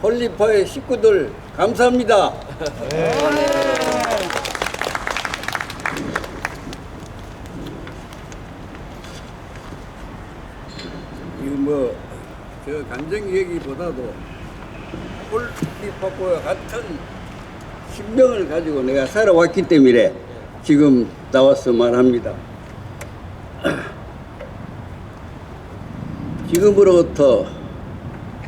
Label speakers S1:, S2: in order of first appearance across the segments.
S1: 홀리파의 식구들 감사합니다. 이거 뭐 저 감정 얘기보다도 홀리파와 같은 신명을 가지고 내가 살아왔기 때문에 지금 나와서 말합니다. 지금으로부터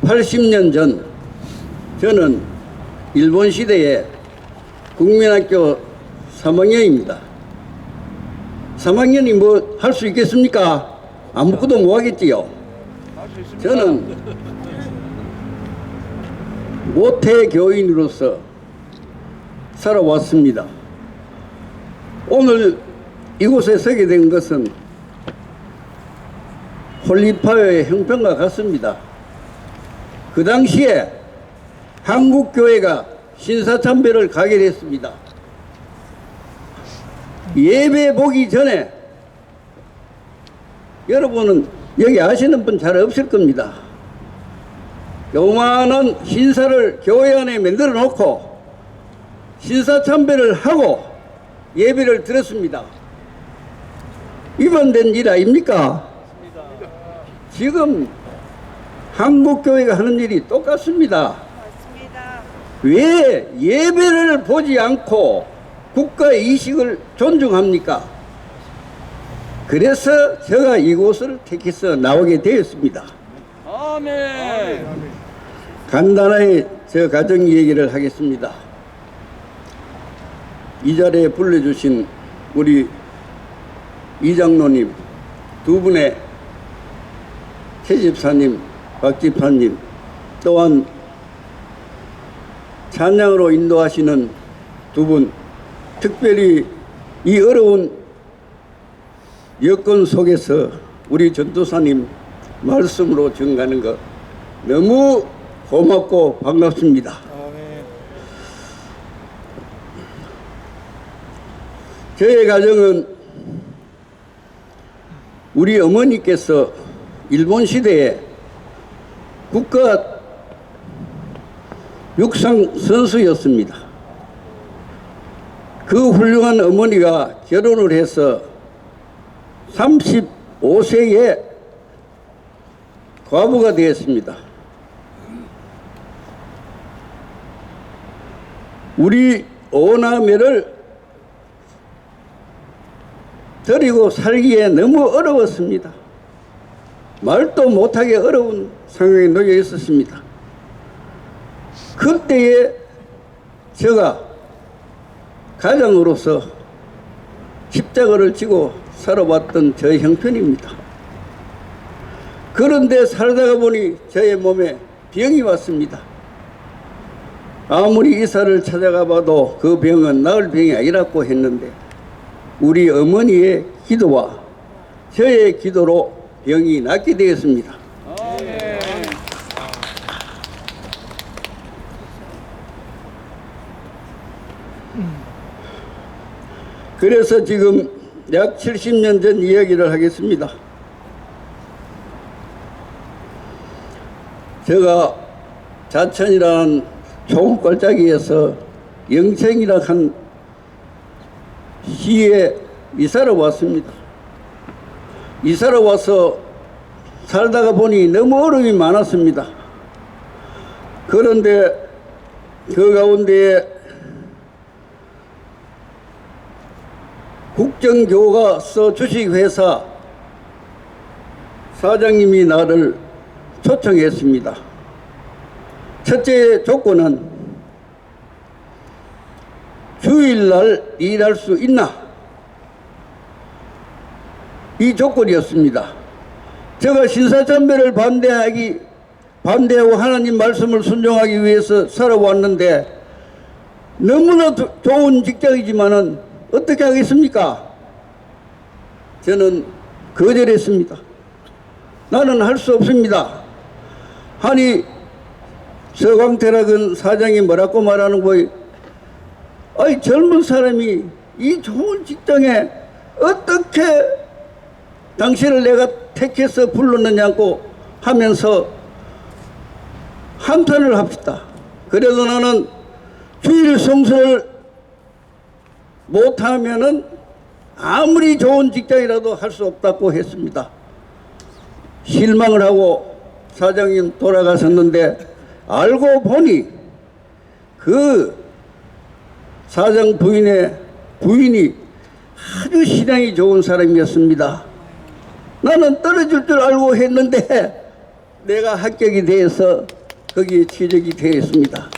S1: 80년 전 저는 일본 시대에 국민학교 3학년입니다. 3학년이 뭐 할 수 있겠습니까? 아무것도 못 하겠지요. 저는 모태 교인으로서 살아왔습니다. 오늘 이곳에 서게 된 것은 홀리파의 형편과 같습니다. 그 당시에 한국교회가 신사참배를 가결했습니다. 예배 보기 전에 여러분은 여기 아시는 분 잘 없을 겁니다. 요만한 신사를 교회 안에 만들어 놓고 신사참배를 하고 예배를 드렸습니다. 위반된 일 아닙니까? 지금 한국교회가 하는 일이 똑같습니다. 왜 예배를 보지 않고 국가의 이식을 존중합니까? 그래서 제가 이곳을 택해서 나오게 되었습니다.
S2: 아멘.
S1: 간단하게 저 가정 얘기를 하겠습니다. 이 자리에 불러주신 우리 이장로님, 두 분의 최 집사님, 박 집사님, 또한 찬양으로 인도하시는 두 분, 특별히 이 어려운 여건 속에서 우리 전도사님 말씀으로 전가하는 것 너무 고맙고 반갑습니다. 저의 가정은 우리 어머니께서 일본 시대에 국가 육상 선수였습니다. 그 훌륭한 어머니가 결혼을 해서 35세에 과부가 되었습니다. 우리 오남매를 데리고 살기에 너무 어려웠습니다. 말도 못하게 어려운 상황에 놓여 있었습니다. 그때에 제가 가장으로서 십자가를 지고 살아왔던 저의 형편입니다. 그런데 살다가 보니 저의 몸에 병이 왔습니다. 아무리 의사를 찾아가 봐도 그 병은 나을 병이 아니라고 했는데 우리 어머니의 기도와 저의 기도로 병이 낫게 되었습니다. 그래서 지금 약 70년 전 이야기를 하겠습니다. 제가 자천이라는 총골짜기에서 영생이라 한 시에 이사를 왔습니다. 이사를 와서 살다가 보니 너무 어려움이 많았습니다. 그런데 그 가운데에 국정교과서 주식회사 사장님이 나를 초청했습니다. 첫째 조건은 주일날 일할 수 있나? 이 조건이었습니다. 제가 신사참배를 반대하고 하나님 말씀을 순종하기 위해서 살아왔는데 너무나 좋은 직장이지만은 어떻게 하겠습니까? 저는 거절했습니다. 나는 할 수 없습니다. 아니 서광태락은 사장이 뭐라고 말하는 거예요? 아니 젊은 사람이 이 좋은 직장에 어떻게 당신을 내가 택해서 불렀느냐고 하면서 한탄을 합시다. 그래도 나는 주일 성수를 못하면은 아무리 좋은 직장이라도 할 수 없다고 했습니다. 실망을 하고 사장님 돌아가셨는데 알고 보니 그 사장 부인의 부인이 아주 신앙이 좋은 사람이었습니다. 나는 떨어질 줄 알고 했는데 내가 합격이 돼서 거기에 취직이 되었습니다.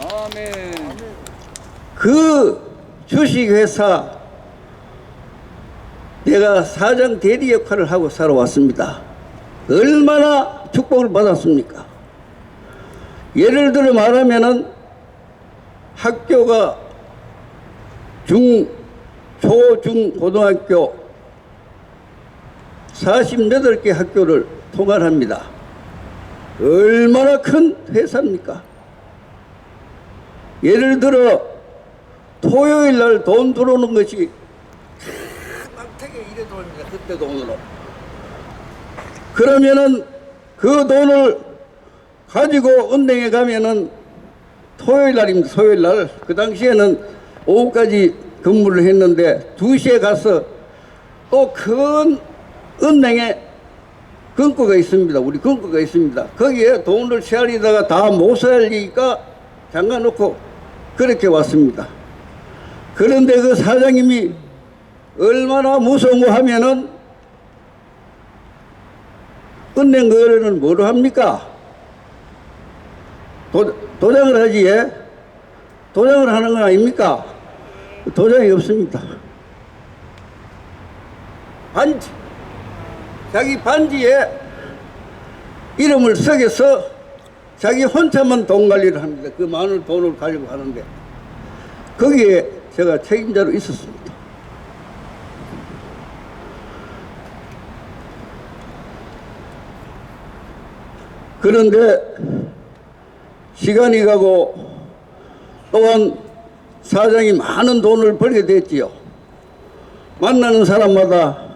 S2: 아멘.
S1: 그 주식회사 내가 사장 대리 역할을 하고 살아왔습니다. 얼마나 축복을 받았습니까? 예를 들어 말하면은 학교가 초, 중, 고등학교 48개 학교를 통할합니다. 얼마나 큰 회사입니까? 예를 들어 토요일 날 돈 들어오는 것이 막대게 이래 들어옵니다. 그때 돈으로. 그러면은 그 돈을 가지고 은행에 가면은 토요일 날입니다. 토요일 날. 그 당시에는 오후까지 근무를 했는데 2시에 가서 또 큰 은행에 금고가 있습니다. 우리 금고가 있습니다. 거기에 돈을 세알리다가 다 못 세알리니까 잠가 놓고 그렇게 왔습니다. 그런데 그 사장님이 얼마나 무서워 하면은 은행 거래는 뭐로 합니까? 도장을 하지, 예? 도장을 하는 건 아닙니까? 도장이 없습니다. 반지. 자기 반지에 이름을 새겨서 자기 혼자만 돈 관리를 합니다. 그 많은 돈을 가지고 하는데 거기에 제가 책임자로 있었습니다. 그런데 시간이 가고 또한 사장이 많은 돈을 벌게 됐지요. 만나는 사람마다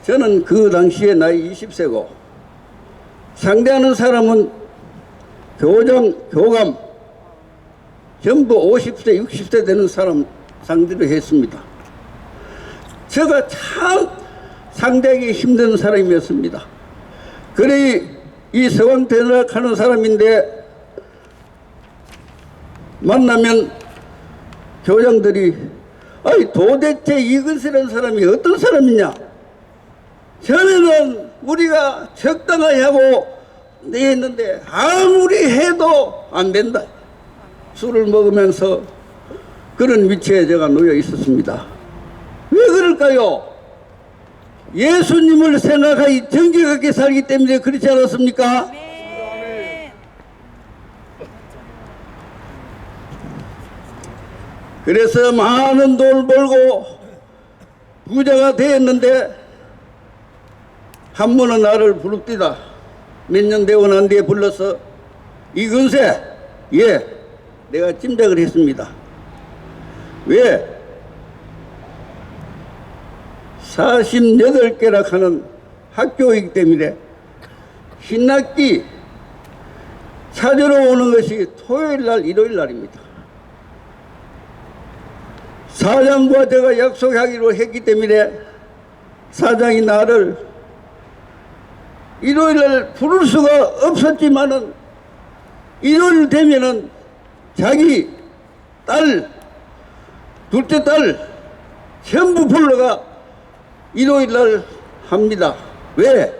S1: 저는 그 당시에 나이 20세고 상대하는 사람은 교장, 교감 전부 50세, 60세 되는 사람 상대로 했습니다. 제가 참 상대하기 힘든 사람이었습니다. 그래 이 서강대학 하는 사람인데 만나면 교장들이 아니 도대체 이것이라는 사람이 어떤 사람이냐? 전에는 우리가 적당하게 하고 했는데 아무리 해도 안 된다. 술을 먹으면서 그런 위치에 제가 놓여 있었습니다. 왜 그럴까요? 예수님을 생각하기 정직하게 살기 때문에 그렇지 않았습니까?
S3: 네.
S1: 그래서 많은 돈을 벌고 부자가 되었는데 한 번은 나를 부릅디다. 몇 년 되고 난 뒤에 불러서 이근세, 예, 내가 짐작을 했습니다. 왜? 48개라 하는 학교이기 때문에 신학기 찾으러 오는 것이 토요일 날, 일요일 날입니다. 사장과 제가 약속하기로 했기 때문에 사장이 나를 일요일 날 부를 수가 없었지만은 일요일 되면은 자기 딸, 둘째 딸 전부 불러가 일요일 날 합니다. 왜?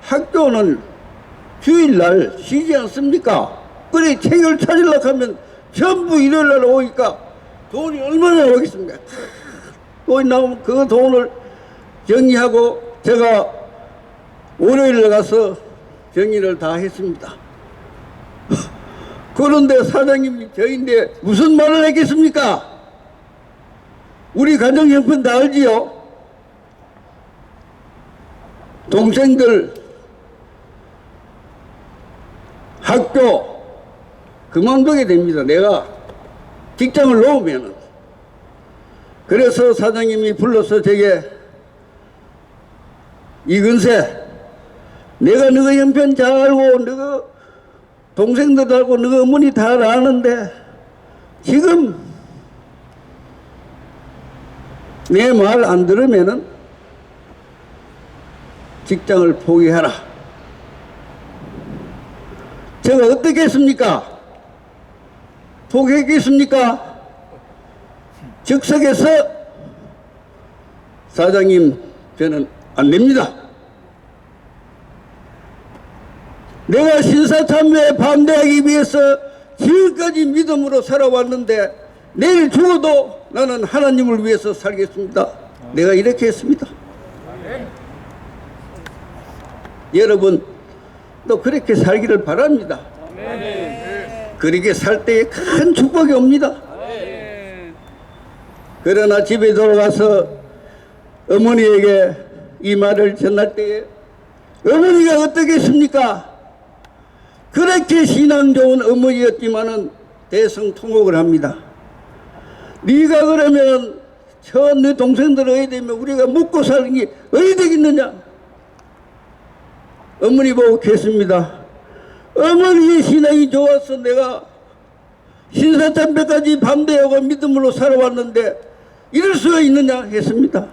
S1: 학교는 주일 날 쉬지 않습니까? 그래 책을 찾으려고 하면 전부 일요일 날 오니까 돈이 얼마나 오겠습니까? 돈이 나오면 그 돈을 정리하고 제가 월요일에 가서 정리를 다 했습니다. 그런데 사장님이 저인데 무슨 말을 했겠습니까? 우리 가정형편 다 알지요? 동생들 학교 그만두게 됩니다. 내가 직장을 놓으면은. 그래서 사장님이 불러서 제게 이근세 내가 너희 형편 잘 알고 너희 동생들도 알고 너희 어머니 다 아는데 지금 내 말 안 들으면은 직장을 포기하라. 제가 어떻게 했습니까? 포기했겠습니까? 즉석에서 사장님 저는 안 됩니다. 내가 신사참배에 반대하기 위해서 지금까지 믿음으로 살아왔는데 내일 죽어도 나는 하나님을 위해서 살겠습니다. 내가 이렇게 했습니다. 여러분 또 그렇게 살기를 바랍니다. 그렇게 살 때에 큰 축복이 옵니다. 그러나 집에 돌아가서 어머니에게 이 말을 전할 때에 어머니가 어떻게 했습니까? 그렇게 신앙 좋은 어머니였지만은 대성통곡을 합니다. 네가 그러면 저 네 동생들 어디 되면 우리가 먹고 사는 게 어디 되겠느냐? 어머니 보고 했습니다. 어머니의 신앙이 좋아서 내가 신사참배까지 반대하고 믿음으로 살아왔는데 이럴 수가 있느냐 했습니다.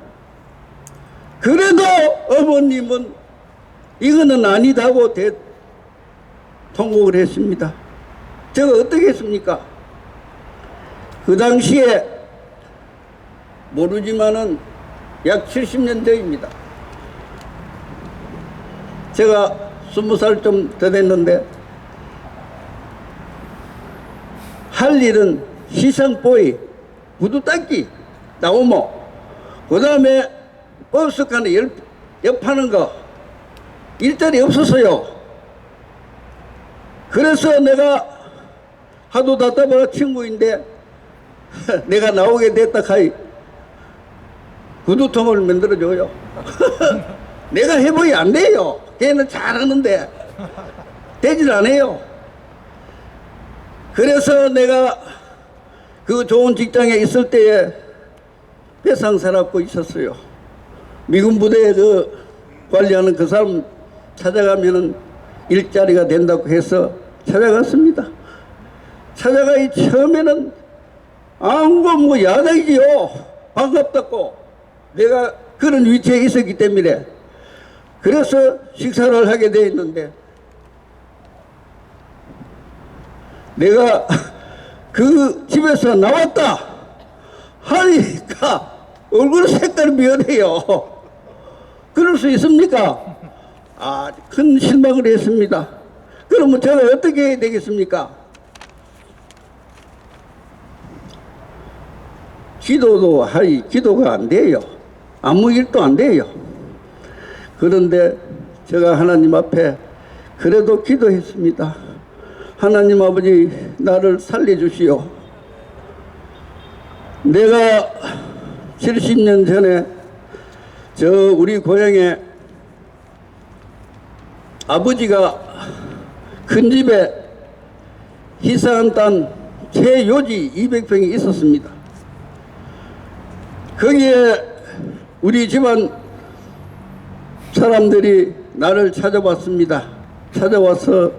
S1: 그래도 어머님은 이거는 아니다고 통곡을 했습니다. 제가 어떻게 했습니까? 그 당시에 모르지만은 약 70년 전입니다. 제가 20살 좀 더 됐는데 할 일은 시상보이, 구두 닦기, 나오모, 그 다음에 버스 칸에 옆하는 거 일자리 없었어요. 그래서 내가 하도 답답한 친구인데 내가 나오게 됐다 카이 구두통을 만들어줘요. 내가 해보이 안 돼요. 걔는 잘하는데 되질 않아요. 그래서 내가 그 좋은 직장에 있을 때에 배상 살았고 있었어요. 미군 부대에 그 관리하는 그 사람 찾아가면은 일자리가 된다고 해서 찾아갔습니다. 찾아가기 처음에는 아무거 뭐 야단이지요. 반갑다고. 내가 그런 위치에 있었기 때문에. 그래서 식사를 하게 돼 있는데 내가 그 집에서 나왔다 하니까 얼굴 색깔이 변해요. 그럴 수 있습니까? 아, 큰 실망을 했습니다. 그러면 제가 어떻게 해야 되겠습니까? 기도도 기도가 안 돼요. 아무 일도 안 돼요. 그런데 제가 하나님 앞에 그래도 기도했습니다. 하나님 아버지 나를 살려주시오. 내가 70년 전에 저 우리 고향에 아버지가 큰 집에 희사한 땅 채요지 200평이 있었습니다. 거기에 우리 집안 사람들이 나를 찾아왔습니다. 찾아와서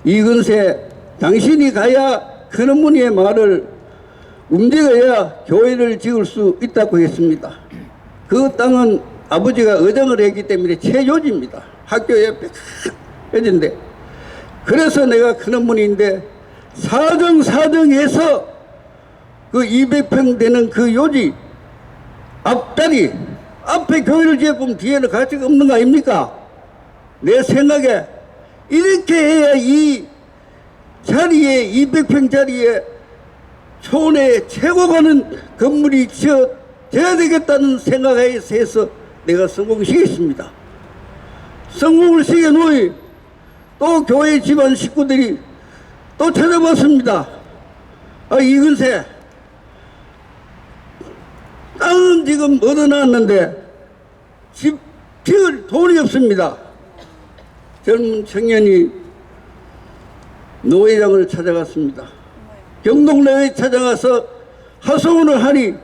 S1: 이근세 당신이 가야 큰어머니의 말을 움직여야 교회를 지을 수 있다고 했습니다. 그 땅은 아버지가 의정을 했기 때문에 채요지입니다. 학교 옆에 요지인데 그래서 내가 큰어머니인데 사정해서 그 200평 되는 그 요지 앞다리 앞에 교회를 지어보면 뒤에는 가치가 없는 거 아닙니까? 내 생각에 이렇게 해야 이 자리에 200평 자리에 촌에 최고 가는 건물이 지어져야 되겠다는 생각에 해서 내가 성공시켰습니다. 성공을 시켜놓으니 또 교회 집안 식구들이 또 찾아봤습니다. 아, 이근세 땅은 지금 얻어놨는데 집 지을 돈이 없습니다. 젊은 청년이 노회장을 찾아갔습니다. 경동내에 찾아가서 하소연을 하니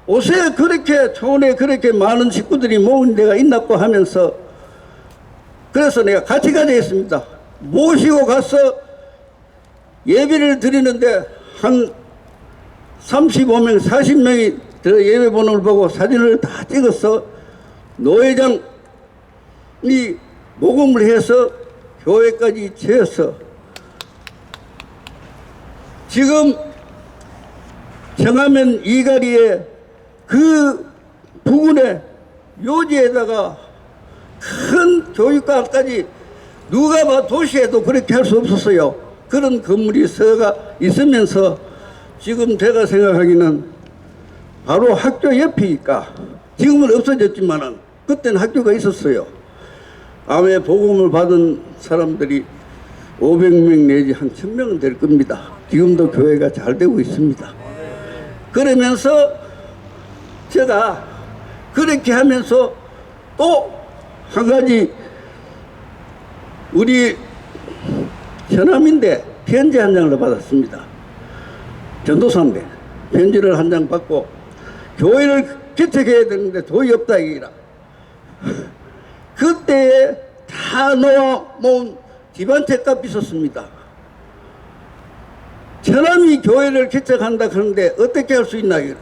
S1: 옷에 그렇게 촌에 그렇게 많은 식구들이 모은 데가 있나고 하면서 그래서 내가 같이 가자 했습니다. 모시고 가서 예배를 드리는데 한 35명, 40명이 저 예배 번호를 보고 사진을 다 찍어서 노회장이 모금을 해서 교회까지 채워서 지금 정하면 이가리에 그 부근에 요지에다가 큰 교육관까지 누가 봐 도시에도 그렇게 할 수 없었어요. 그런 건물이 서가 있으면서 지금 제가 생각하기는 바로 학교 옆이니까 지금은 없어졌지만은 그때는 학교가 있었어요. 암에 복음을 받은 사람들이 500명 내지 한 1000명은 될 겁니다. 지금도 교회가 잘 되고 있습니다. 그러면서 제가 그렇게 하면서 또 한 가지 우리 현암인데 편지 한 장을 받았습니다. 전도사인데 편지를 한 장 받고 교회를 개척해야 되는데 돈이 없다 이기라. 그때에 다 놓아 모은 집안 책값이 있었습니다. 천암이 교회를 개척한다 그러는데 어떻게 할 수 있나 이기라.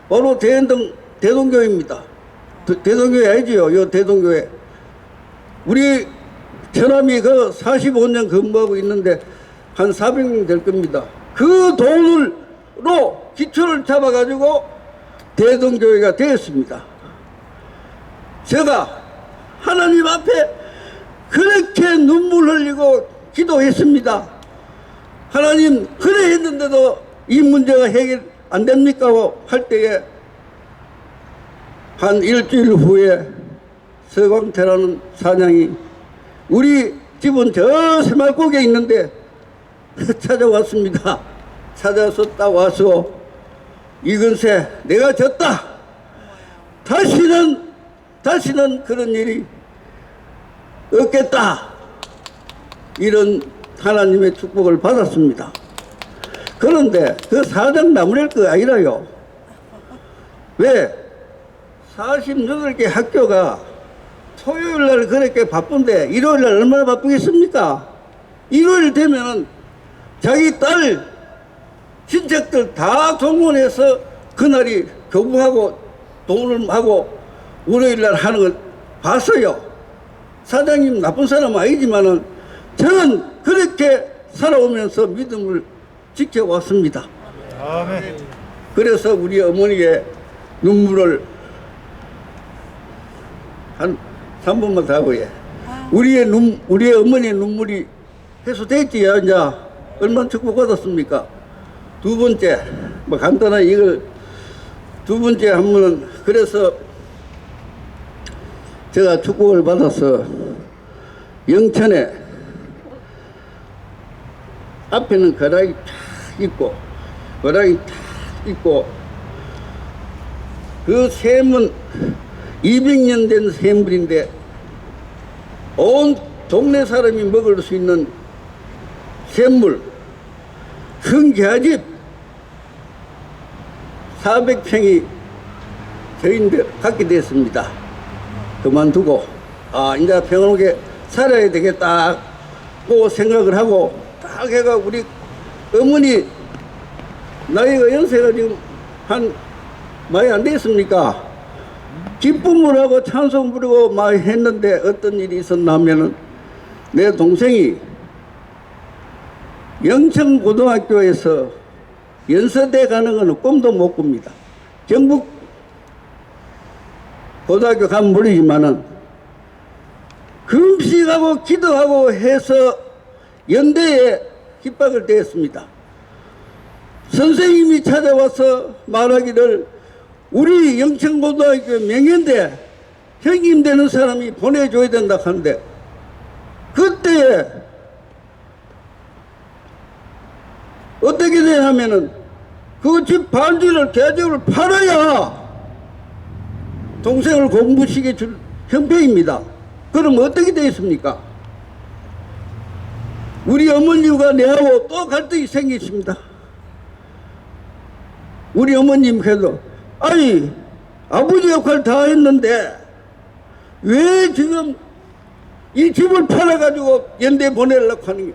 S1: 바로 대동교회입니다. 대동교회 알지요? 요 대동교회. 우리 천암이 그 45년 근무하고 있는데 한 400명 될 겁니다. 그 돈으로 기초를 잡아가지고 대동교회가 되었습니다. 제가 하나님 앞에 그렇게 눈물 흘리고 기도했습니다. 하나님 그래 했는데도 이 문제가 해결 안 됩니까? 할 때에 한 일주일 후에 서광태라는 사장이 우리 집은 저 새말고기에 있는데 찾아왔습니다. 찾아서 딱 와서 이근세 내가 졌다. 다시는 그런 일이 없겠다. 이런 하나님의 축복을 받았습니다. 그런데 그 사장 나무랄 거 아니라요. 왜? 48개 학교가 토요일 날 그렇게 바쁜데 일요일 날 얼마나 바쁘겠습니까? 일요일 되면은 자기 딸 친척들 다 동원해서 그날이 교부하고 돈을 하고 월요일 날 하는 걸 봤어요. 사장님 나쁜 사람 아니지만은 저는 그렇게 살아오면서 믿음을 지켜왔습니다.
S3: 아멘.
S1: 그래서 우리 어머니의 눈물을 한 3분만 더 하고 해. 우리의 어머니의 눈물이 해소됐지요. 이제 얼마나 축복받았습니까? 두 번째, 뭐 간단하게 이걸 두 번째 하면은 그래서 제가 축복을 받아서 영천에 앞에는 거락이 탁 있고 그 샘은 200년 된 샘물인데 온 동네 사람이 먹을 수 있는 샘물 큰 개집 400평이 저희들 갖게 됐습니다. 그만두고 이제 평온하게 살아야 되겠다고 생각을 하고 딱 해가 우리 어머니 나이가 연세가 지금 한 많이 안 됐습니까? 기쁨을 하고 찬송 부르고 막 했는데 어떤 일이 있었나 하면은 내 동생이 영천고등학교에서 연서대 가는 거는 꿈도 못 꿉니다. 경북 고등학교 가면 모르지만은 금식하고 기도하고 해서 연대에 깃박을 떼었습니다. 선생님이 찾아와서 말하기를 우리 영천고등학교 명예인데 형님 되는 사람이 보내줘야 된다 하는데 그때 어떻게 되냐면은 그 집 반지를 계적을 팔아야 동생을 공부시켜 줄 형편입니다. 그럼 어떻게 되겠습니까? 우리 어머님과 내하고 또 갈등이 생겼습니다. 우리 어머님께도 아니 아버지 역할 다 했는데 왜 지금 이 집을 팔아가지고 연대 보내려고 하는 게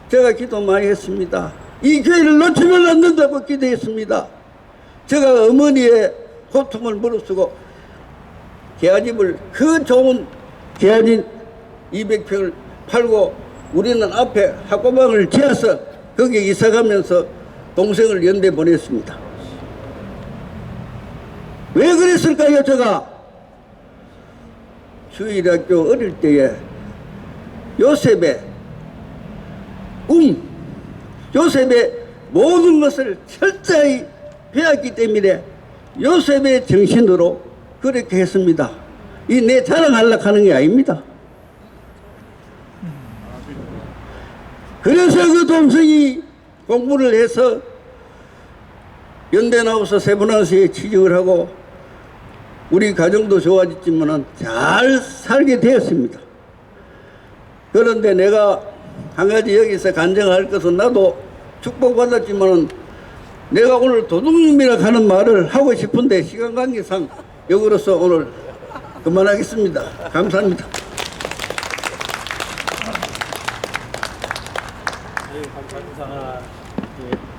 S1: 제가 기도 많이 했습니다. 이 교회를 놓치면 안 된다고 기도했습니다. 제가 어머니의 고통을 무릅쓰고 계야집을 그 좋은 계야집 200평을 팔고 우리는 앞에 학고방을 지어서 거기에 이사가면서 동생을 연대 보냈습니다. 왜 그랬을까요? 제가 주일학교 어릴 때에 요셉의 요셉의 모든 것을 철저히 배웠기 때문에 요셉의 정신으로 그렇게 했습니다. 이 내 자랑하려고 하는 게 아닙니다. 그래서 그 동생이 공부를 해서 연대 나와서 세분화서에 취직을 하고 우리 가정도 좋아졌지만은 잘 살게 되었습니다. 그런데 내가 한 가지 여기서 간증할 것은 나도 축복받았지만은 내가 오늘 도둑님이라고 하는 말을 하고 싶은데 시간 관계상 여기로서 오늘 그만하겠습니다. 감사합니다.
S3: 감사합니다.